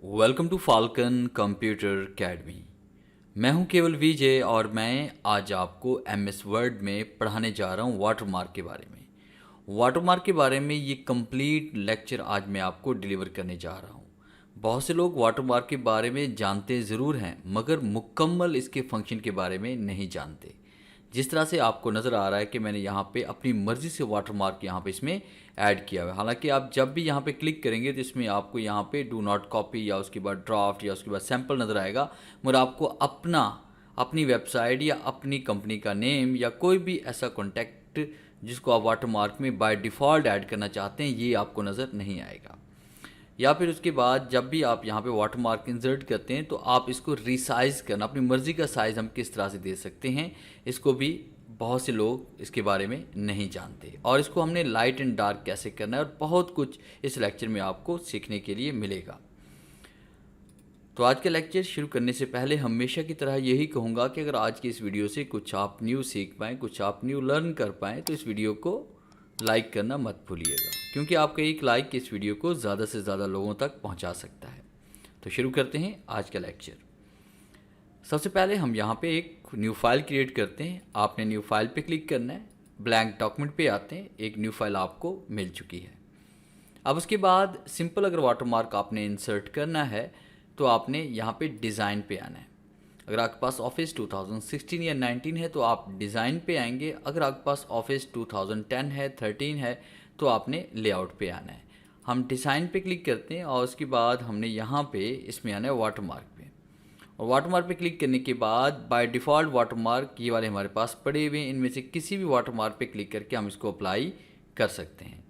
Welcome to Falcon computer academy. मैं हूं केवल विजय और मैं आज आपको एमएस वर्ड में पढ़ाने जा रहा हूं वाटरमार्क के बारे में। वाटरमार्क के बारे में ये कंप्लीट लेक्चर आज मैं आपको डिलीवर करने जा रहा हूं। बहुत से लोग वाटरमार्क के बारे में जानते ज़रूर हैं मगर मुकम्मल इसके फंक्शन के बारे में नहीं जानते। जिस तरह से आपको नज़र आ रहा है कि मैंने यहाँ पे अपनी मर्ज़ी से वाटरमार्क यहाँ पे इसमें ऐड किया हुआ है। हालांकि आप जब भी यहाँ पे क्लिक करेंगे तो इसमें आपको यहाँ पे डू नॉट कॉपी या उसके बाद ड्राफ्ट या उसके बाद सैम्पल नज़र आएगा, मगर आपको अपनी वेबसाइट या अपनी कंपनी का नेम या कोई भी ऐसा कॉन्टैक्ट जिसको आप वाटरमार्क में बाय डिफ़ॉल्ट ऐड करना चाहते हैं ये आपको नज़र नहीं आएगा। या फिर उसके बाद जब भी आप यहाँ पे वाटरमार्क इंसर्ट करते हैं तो आप इसको रिसाइज़ करना, अपनी मर्ज़ी का साइज़ हम किस तरह से दे सकते हैं, इसको भी बहुत से लोग इसके बारे में नहीं जानते। और इसको हमने लाइट एंड डार्क कैसे करना है और बहुत कुछ इस लेक्चर में आपको सीखने के लिए मिलेगा। तो आज का लेक्चर शुरू करने से पहले हमेशा की तरह यही कहूँगा कि अगर आज की इस वीडियो से कुछ आप न्यू सीख पाएँ, कुछ आप न्यू लर्न कर पाएँ तो इस वीडियो को लाइक करना मत भूलिएगा, क्योंकि आपका एक लाइक इस वीडियो को ज़्यादा से ज़्यादा लोगों तक पहुंचा सकता है। तो शुरू करते हैं आज का लेक्चर। सबसे पहले हम यहां पे एक न्यू फाइल क्रिएट करते हैं। आपने न्यू फाइल पे क्लिक करना है, ब्लैंक डॉक्यूमेंट पे आते हैं, एक न्यू फाइल आपको मिल चुकी है। अब उसके बाद सिंपल अगर वाटरमार्क आपने इंसर्ट करना है तो आपने यहाँ पे डिज़ाइन पे आना है। अगर आपके पास ऑफिस 2016 या 19 है तो आप डिज़ाइन पे आएंगे। अगर आपके पास ऑफिस 2010 है, 13 है तो आपने लेआउट पे आना है। हम डिज़ाइन पे क्लिक करते हैं और उसके बाद हमने यहाँ पे इसमें आना है वाटरमार्क पे। और वाटरमार्क पे क्लिक करने के बाद बाय डिफ़ॉल्ट वाटरमार्क ये वाले हमारे पास पड़े हुए हैं। इनमें से किसी भी वाटरमार्क पे क्लिक करके हम इसको अप्लाई कर सकते हैं।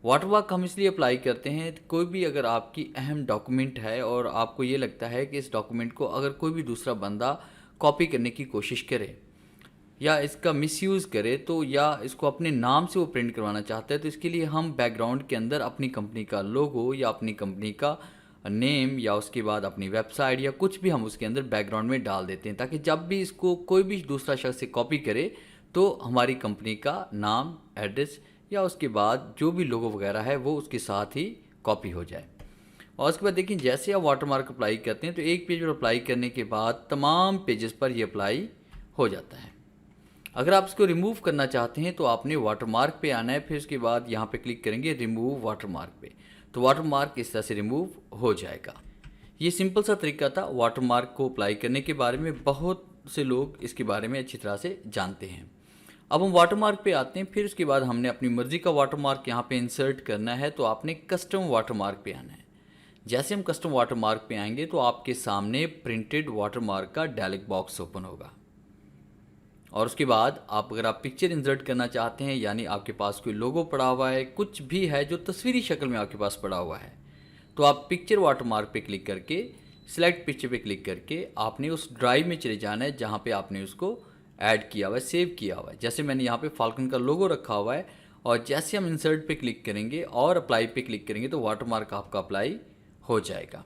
वाटरमार्क हम इसलिए अप्लाई करते हैं, कोई भी अगर आपकी अहम डॉक्यूमेंट है और आपको ये लगता है कि इस डॉक्यूमेंट को अगर कोई भी दूसरा बंदा कॉपी करने की कोशिश करे या इसका मिसयूज़ करे तो या इसको अपने नाम से वो प्रिंट करवाना चाहता है, तो इसके लिए हम बैकग्राउंड के अंदर अपनी कंपनी का लोगो या अपनी कंपनी का नेम या उसके बाद अपनी वेबसाइट या कुछ भी हम उसके अंदर बैकग्राउंड में डाल देते हैं, ताकि जब भी इसको कोई भी दूसरा शख्स से कॉपी करे तो हमारी कंपनी का नाम, एड्रेस या उसके बाद जो भी लोगो वगैरह है वो उसके साथ ही कॉपी हो जाए। और उसके बाद देखिए जैसे आप वाटरमार्क अप्लाई करते हैं तो एक पेज पर अप्लाई करने के बाद तमाम पेजेस पर ये अप्लाई हो जाता है। अगर आप इसको रिमूव करना चाहते हैं तो आपने वाटरमार्क पे आना है, फिर उसके बाद यहाँ पे क्लिक करेंगे रिमूव वाटरमार्क पे, तो वाटरमार्क इस तरह से रिमूव हो जाएगा। ये सिंपल सा तरीका था वाटरमार्क को अप्लाई करने के बारे में। बहुत से लोग इसके बारे में अच्छी तरह से जानते हैं। अब हम वाटरमार्क पे आते हैं, फिर उसके बाद हमने अपनी मर्ज़ी का वाटरमार्क यहाँ पे इंसर्ट करना है, तो आपने कस्टम वाटरमार्क पे आना है। जैसे हम कस्टम वाटरमार्क पे आएंगे तो आपके सामने प्रिंटेड वाटरमार्क का डायलॉग बॉक्स ओपन होगा। और उसके बाद अगर आप पिक्चर इंसर्ट करना चाहते हैं, यानी आपके पास कोई लोगो पड़ा हुआ है, कुछ भी है जो तस्वीरी शक्ल में आपके पास पड़ा हुआ है, तो आप पिक्चर वाटरमार्क पे क्लिक करके सिलेक्ट पिक्चर पे क्लिक करके आपने उस ड्राइव में चले जाना है जहाँ पे आपने उसको ऐड किया हुआ है, सेव किया हुआ है। जैसे मैंने यहाँ पे फाल्कन का लोगो रखा हुआ है, और जैसे हम इंसर्ट पे क्लिक करेंगे और अप्लाई पे क्लिक करेंगे तो वाटरमार्क आपका अप्लाई हो जाएगा।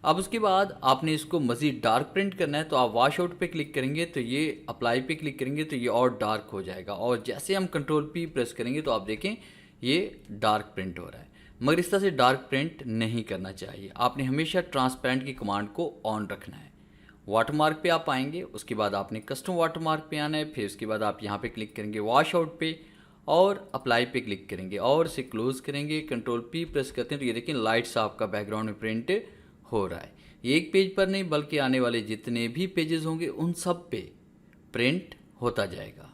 अब उसके बाद आपने इसको मज़ीद डार्क प्रिंट करना है, तो आप वॉश आउट पे क्लिक करेंगे तो ये अप्लाई पे क्लिक करेंगे तो ये और डार्क हो जाएगा। और जैसे हम कंट्रोल पी प्रेस करेंगे तो आप देखें ये डार्क प्रिंट हो रहा है। मगर इस तरह से डार्क प्रिंट नहीं करना चाहिए। आपने हमेशा ट्रांसपेरेंट की कमांड को ऑन रखना है। वाटरमार्क पे आप आएंगे, उसके बाद आपने कस्टम वाटरमार्क पे आना है, फिर उसके बाद आप यहाँ पे क्लिक करेंगे वॉश आउट पे और अप्लाई पे क्लिक करेंगे और इसे क्लोज करेंगे। कंट्रोल पी प्रेस करते हैं तो ये देखें लाइट सा आपका बैकग्राउंड में प्रिंट हो रहा है। ये एक पेज पर नहीं बल्कि आने वाले जितने भी पेजेस होंगे उन सब पे प्रिंट होता जाएगा।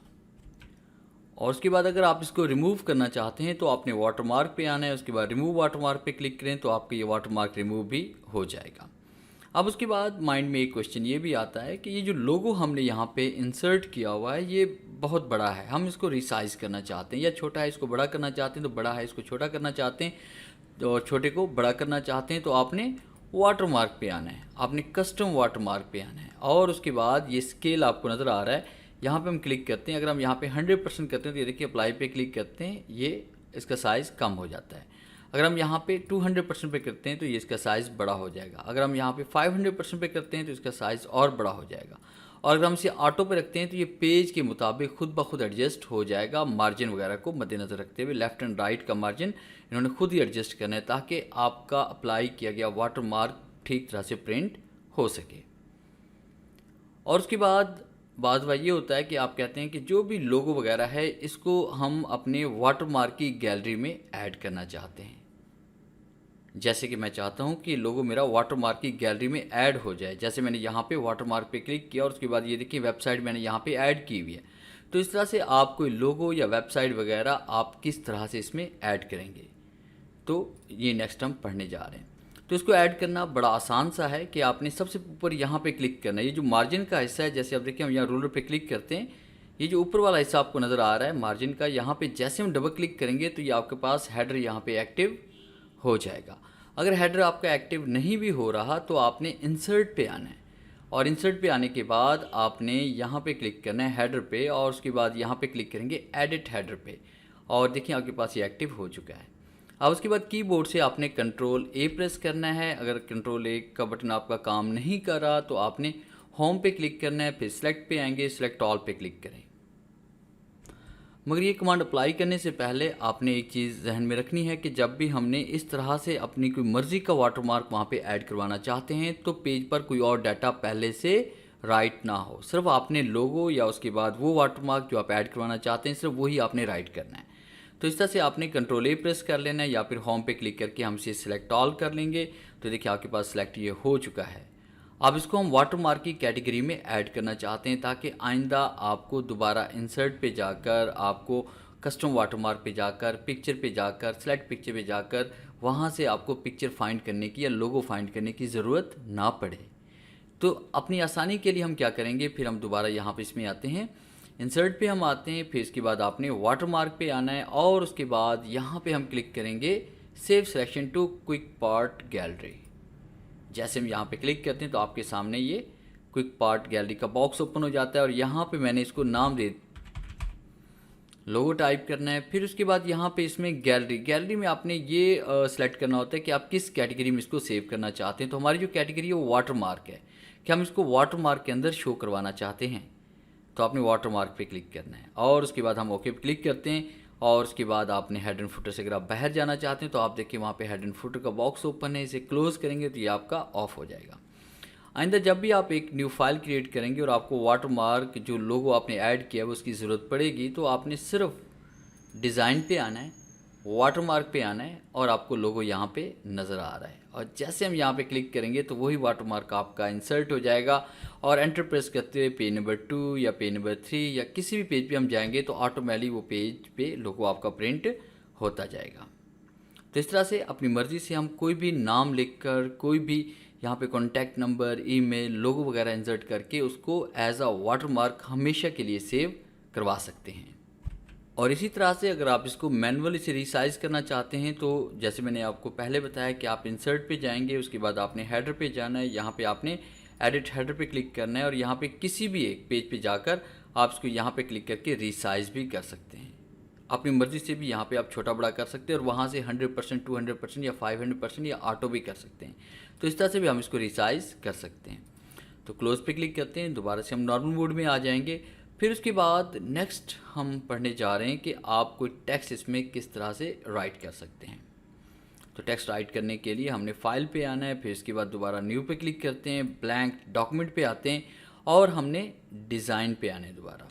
और उसके बाद अगर आप इसको रिमूव करना चाहते हैं तो आपने वाटरमार्क पे आना है, उसके बाद रिमूव वाटरमार्क पे क्लिक करें तो आपका ये वाटरमार्क रिमूव भी हो जाएगा। अब उसके बाद माइंड में एक क्वेश्चन ये भी आता है कि ये जो लोगो हमने यहाँ पे इंसर्ट किया हुआ है ये बहुत बड़ा है, हम इसको रिसाइज़ करना चाहते हैं, या छोटा है इसको बड़ा करना चाहते हैं तो बड़ा है इसको छोटा करना चाहते हैं, और छोटे को बड़ा करना चाहते हैं तो आपने वाटरमार्क पे आना है, आपने कस्टम वाटरमार्क पे आना है। और उसके बाद ये स्केल आपको नज़र आ रहा है, यहाँ पे हम क्लिक करते हैं। अगर हम यहाँ पे 100% करते हैं तो ये देखिए अप्लाई पे क्लिक करते हैं, ये इसका साइज़ कम हो जाता है। अगर हम यहाँ पे 200% पे करते हैं तो ये इसका साइज़ बड़ा हो जाएगा। अगर हम यहाँ पे 500% पे करते हैं तो इसका साइज़ और बड़ा हो जाएगा। और अगर हम इसे ऑटो पे रखते हैं तो ये पेज के मुताबिक खुद ब खुद एडजस्ट हो जाएगा। मार्जिन वगैरह को मद्देनज़र रखते हुए लेफ़्ट एंड राइट का मार्जिन इन्होंने खुद ही एडजस्ट करना है, ताकि आपका अप्लाई किया गया वाटरमार्क ठीक तरह से प्रिंट हो सके। और उसके बाद बात ये होता है कि आप कहते हैं कि जो भी लोगो वगैरह है इसको हम अपने वाटरमार्क की गैलरी में ऐड करना चाहते हैं। जैसे कि मैं चाहता हूं कि लोगो मेरा वाटरमार्क की गैलरी में ऐड हो जाए। जैसे मैंने यहाँ पे वाटरमार्क पे क्लिक किया और उसके बाद ये देखिए वेबसाइट मैंने यहाँ पे ऐड की हुई है। तो इस तरह से आप कोई लोगो या वेबसाइट वगैरह आप किस तरह से इसमें ऐड करेंगे, तो ये नेक्स्ट हम पढ़ने जा रहे हैं। तो इसको ऐड करना बड़ा आसान सा है कि आपने सबसे ऊपर यहाँ पे क्लिक करना है। ये जो मार्जिन का हिस्सा है, जैसे आप देखिए हम यहाँ रूलर पे क्लिक करते हैं, ये जो ऊपर वाला हिस्सा आपको नज़र आ रहा है मार्जिन का, यहाँ पे जैसे हम डबल क्लिक करेंगे तो ये आपके पास हेडर यहाँ पे एक्टिव हो जाएगा। अगर हेडर आपका एक्टिव नहीं भी हो रहा तो आपने इंसर्ट पे आना है और इंसर्ट पे आने के बाद आपने यहाँ पे क्लिक करना है हेडर पे और उसके बाद यहाँ पे क्लिक करेंगे एडिट हेडर पे और देखिए आपके पास ये एक्टिव हो चुका है। अब उसके बाद कीबोर्ड से आपने कंट्रोल ए प्रेस करना है। अगर कंट्रोल ए का बटन आपका काम नहीं कर रहा तो आपने होम पे क्लिक करना है, फिर सेलेक्ट पे आएंगे, सेलेक्ट ऑल पे क्लिक करें। मगर ये कमांड अप्लाई करने से पहले आपने एक चीज़ जहन में रखनी है कि जब भी हमने इस तरह से अपनी कोई मर्ज़ी का वाटरमार्क वहाँ पे ऐड करवाना चाहते हैं तो पेज पर कोई और डाटा पहले से राइट ना हो। सिर्फ आपने लोगो या उसके बाद वो वाटरमार्क जो आप ऐड करवाना चाहते हैं सिर्फ वही आपने राइट करना है। तो इस तरह से आपने कंट्रोल ए प्रेस कर लेना है या फिर होम पे क्लिक करके हम इसे सिलेक्ट ऑल कर लेंगे। तो देखिए आपके पास सिलेक्ट ये हो चुका है। अब इसको हम वाटरमार्क की कैटेगरी में ऐड करना चाहते हैं ताकि आइंदा आपको दोबारा इंसर्ट पे जाकर, आपको कस्टम वाटरमार्क पे जाकर, पिक्चर पे जाकर, सेलेक्ट पिक्चर पे जाकर वहाँ से आपको पिक्चर फाइंड करने की या लोगो फाइंड करने की ज़रूरत ना पड़े। तो अपनी आसानी के लिए हम क्या करेंगे, फिर हम दोबारा यहाँ पे इसमें आते हैं, इंसर्ट पे हम आते हैं, फिर इसके बाद आपने वाटरमार्क पे आना है और उसके बाद यहाँ पे हम क्लिक करेंगे save selection to quick part gallery. जैसे हम यहाँ पे क्लिक करते हैं तो आपके सामने ये क्विक पार्ट गैलरी का बॉक्स ओपन हो जाता है और यहाँ पे मैंने इसको नाम दे लोगो टाइप करना है। फिर उसके बाद यहाँ पे इसमें गैलरी में आपने ये सिलेक्ट करना होता है कि आप किस कैटेगरी में इसको सेव करना चाहते हैं। तो हमारी जो कैटेगरी है वो वाटरमार्क है कि हम इसको वाटरमार्क के अंदर शो करवाना चाहते हैं। तो आपने वाटरमार्क पे क्लिक करना है और उसके बाद हम ओके पे क्लिक करते हैं और उसके बाद आपने हेड एंड फुटर से अगर आप बाहर जाना चाहते हैं तो आप देखिए वहाँ पे हेड एंड फुटर का बॉक्स ओपन है, इसे क्लोज करेंगे तो ये आपका ऑफ हो जाएगा। आइंदा जब भी आप एक न्यू फाइल क्रिएट करेंगे और आपको वाटरमार्क जो लोगो आपने ऐड किया है उसकी ज़रूरत पड़ेगी तो आपने सिर्फ डिज़ाइन पे आना है, वाटरमार्क पे आना है और आपको लोगो यहाँ पे नज़र आ रहा है और जैसे हम यहाँ पे क्लिक करेंगे तो वही वाटरमार्क आपका इंसर्ट हो जाएगा और एंटर प्रेस करते हुए पेज नंबर 2 या पेज नंबर 3 या किसी भी पेज पे हम जाएंगे तो ऑटोमेटिकली वो पेज पे लोगो आपका प्रिंट होता जाएगा। तो इस तरह से अपनी मर्ज़ी से हम कोई भी नाम लिखकर, कोई भी यहाँ पे कॉन्टैक्ट नंबर, ईमेल, लोगो वगैरह इंसर्ट करके उसको एज अ वाटरमार्क हमेशा के लिए सेव करवा सकते हैं। और इसी तरह से अगर आप इसको मैनुअली से रिसाइज करना चाहते हैं तो जैसे मैंने आपको पहले बताया कि आप इंसर्ट पे जाएंगे, उसके बाद आपने हेडर पे जाना है, यहाँ पे आपने एडिट हेडर पे क्लिक करना है और यहाँ पे किसी भी एक पेज पे जाकर आप इसको यहाँ पे क्लिक करके रिसाइज भी कर सकते हैं। अपनी मर्ज़ी से भी यहाँ पे आप छोटा बड़ा कर सकते हैं और वहाँ से 100%, 200% या 500% या ऑटो भी कर सकते हैं। तो इस तरह से भी हम इसको रिसाइज कर सकते हैं। तो क्लोज पे क्लिक करते हैं, दोबारा से हम नॉर्मल मोड में आ जाएंगे। फिर उसके बाद नेक्स्ट हम पढ़ने जा रहे हैं कि आप कोई टेक्स्ट इसमें किस तरह से राइट कर सकते हैं। तो टेक्स्ट राइट करने के लिए हमने फाइल पे आना है, फिर इसके बाद दोबारा न्यू पे क्लिक करते हैं, ब्लैंक डॉक्यूमेंट पे आते हैं और हमने डिज़ाइन पे आना है दोबारा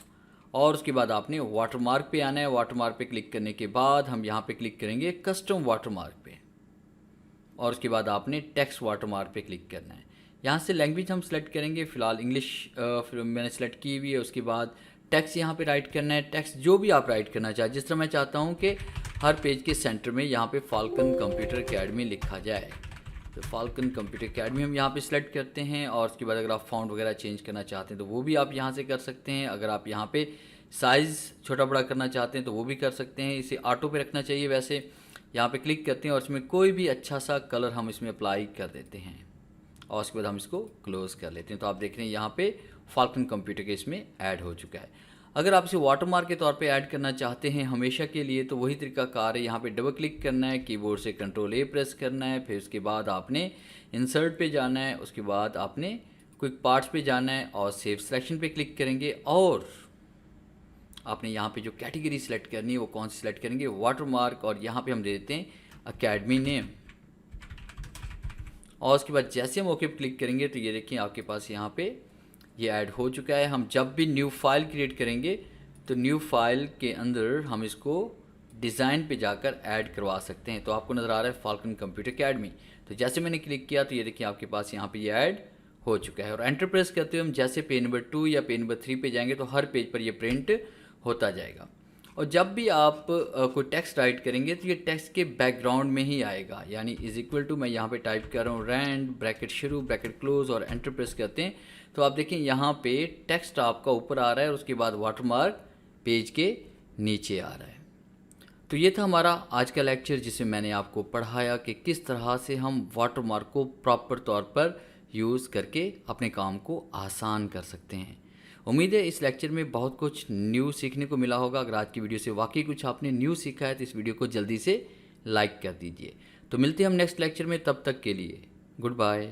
और उसके बाद आपने वाटरमार्क पे आना है। वाटरमार्क पे क्लिक करने के बाद हम यहाँ पे क्लिक करेंगे कस्टम वाटरमार्क पे और उसके बाद आपने टेक्स्ट वाटरमार्क पे क्लिक करना है। यहाँ से लैंग्वेज हम सेलेक्ट करेंगे, फ़िलहाल इंग्लिश मैंने सेलेक्ट की हुई है। उसके बाद टेक्स्ट यहाँ पे राइट करना है, टेक्स्ट जो भी आप राइट करना चाहें। जिस तरह मैं चाहता हूँ कि हर पेज के सेंटर में यहाँ पे फाल्कन कंप्यूटर अकेडमी लिखा जाए, तो फाल्कन कंप्यूटर अकेडमी हम यहाँ पे सिलेक्ट करते हैं और उसके बाद अगर आप फ़ॉन्ट वगैरह चेंज करना चाहते हैं तो वो भी आप यहाँ से कर सकते हैं। अगर आप यहाँ पे साइज़ छोटा बड़ा करना चाहते हैं तो वो भी कर सकते हैं। इसे ऑटो पे रखना चाहिए। वैसे यहाँ पे क्लिक करते हैं और इसमें कोई भी अच्छा सा कलर हम इसमें अप्लाई कर देते हैं और उसके बाद हम इसको क्लोज कर लेते हैं। तो आप देख रहे हैं यहाँ पे फाल्कन कंप्यूटर के इसमें ऐड हो चुका है। अगर आप इसे वाटरमार्क के तौर पे ऐड करना चाहते हैं हमेशा के लिए तो वही तरीकाकार है। यहाँ पे डबल क्लिक करना है, कीबोर्ड से कंट्रोल ए प्रेस करना है, फिर उसके बाद आपने इंसर्ट पे जाना है, उसके बाद आपने क्विक पार्ट्स पे जाना है और सेव सिलेक्शन पे क्लिक करेंगे और आपने यहाँ पे जो कैटेगरी सेलेक्ट करनी है वो कौन सी सेलेक्ट करेंगे, वाटरमार्क, और यहाँ पे हम दे देते हैं अकेडमी नेम और उसके बाद जैसे हम ओके पर क्लिक करेंगे तो ये देखिए आपके पास यहाँ पे ये ऐड हो चुका है। हम जब भी न्यू फाइल क्रिएट करेंगे तो न्यू फाइल के अंदर हम इसको डिज़ाइन पे जाकर ऐड करवा सकते हैं। तो आपको नज़र आ रहा है फाल्कन कंप्यूटर अकेडमी। तो जैसे मैंने क्लिक किया तो ये देखिए आपके पास यहाँ पे ये ऐड हो चुका है। और एंटर प्रेस करते हुए हम जैसे पेज नंबर 2 या पेज नंबर 3 पे जाएंगे तो हर पेज पर ये प्रिंट होता जाएगा। और जब भी आप कोई टेक्स्ट राइट करेंगे तो ये टेक्स्ट के बैकग्राउंड में ही आएगा, यानी इज इक्वल टू, मैं यहाँ पे टाइप कर रहा हूँ रैंड ब्रैकेट शुरू ब्रैकेट क्लोज और एंटर प्रेस करते हैं तो आप देखें यहाँ पे टेक्स्ट आपका ऊपर आ रहा है और उसके बाद वाटरमार्क पेज के नीचे आ रहा है। तो ये था हमारा आज का लेक्चर जिसमें मैंने आपको पढ़ाया कि किस तरह से हम वाटरमार्क को प्रॉपर तौर पर यूज़ करके अपने काम को आसान कर सकते हैं। उम्मीद है इस लेक्चर में बहुत कुछ न्यू सीखने को मिला होगा। अगर आज की वीडियो से वाकई कुछ आपने न्यू सीखा है तो इस वीडियो को जल्दी से लाइक कर दीजिए। तो मिलते हैं हम नेक्स्ट लेक्चर में, तब तक के लिए गुड बाय।